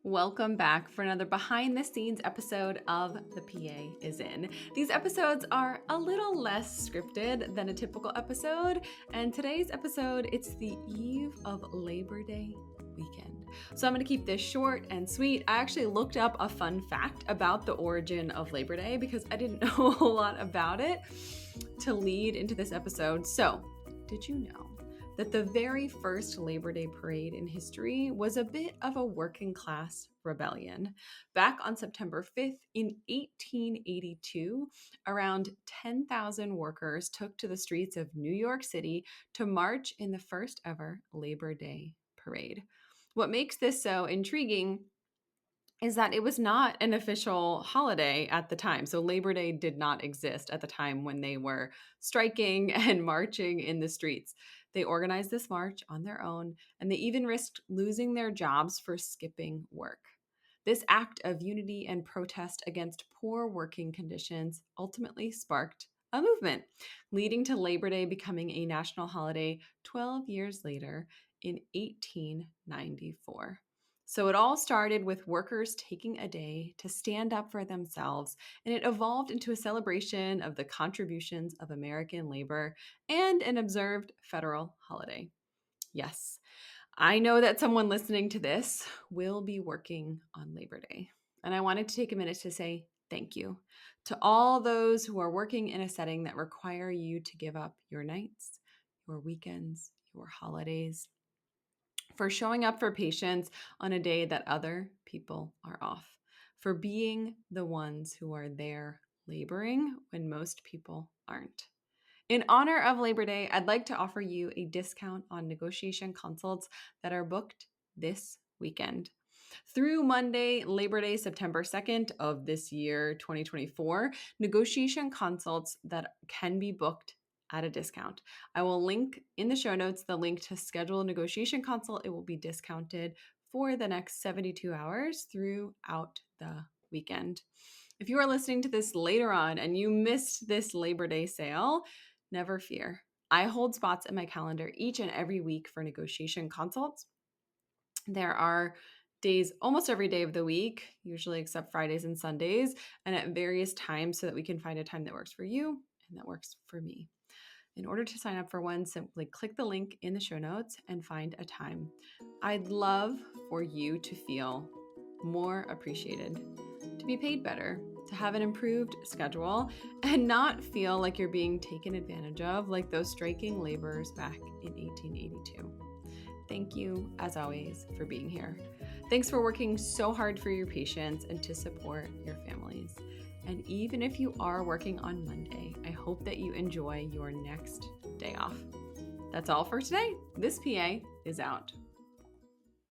Welcome back for another behind the scenes episode of The PA is In. These episodes are a little less scripted than a typical episode, and today's episode, it's the eve of Labor Day weekend. So I'm going to keep this short and sweet. I actually looked up a fun fact about the origin of Labor Day because I didn't know a lot about it to lead into this episode. So, did you know that the very first Labor Day parade in history was a bit of a working class rebellion? Back on September 5th in 1882, around 10,000 workers took to the streets of New York City to march in the first ever Labor Day parade. What makes this so intriguing is that it was not an official holiday at the time. So Labor Day did not exist at the time when they were striking and marching in the streets. They organized this march on their own, and they even risked losing their jobs for skipping work. This act of unity and protest against poor working conditions ultimately sparked a movement, leading to Labor Day becoming a national holiday 12 years later in 1894. So it all started with workers taking a day to stand up for themselves, and it evolved into a celebration of the contributions of American labor and an observed federal holiday. Yes, I know that someone listening to this will be working on Labor Day. And I wanted to take a minute to say thank you to all those who are working in a setting that require you to give up your nights, your weekends, your holidays, for showing up for patients on a day that other people are off, for being the ones who are there laboring when most people aren't. In honor of Labor Day, I'd like to offer you a discount on negotiation consults that are booked this weekend. Through Monday, Labor Day, September 2nd of this year, 2024, negotiation consults that can be booked at a discount. I will link in the show notes the link to schedule a negotiation consult. It will be discounted for the next 72 hours throughout the weekend. If you are listening to this later on and you missed this Labor Day sale, never fear. I hold spots in my calendar each and every week for negotiation consults. There are days almost every day of the week, usually except Fridays and Sundays, and at various times so that we can find a time that works for you and that works for me. In order to sign up for one, simply click the link in the show notes and find a time. I'd love for you to feel more appreciated, to be paid better, to have an improved schedule, and not feel like you're being taken advantage of like those striking laborers back in 1882. Thank you, as always, for being here. Thanks for working so hard for your patients and to support your families. And even if you are working on Monday, I hope that you enjoy your next day off. That's all for today. This PA is out.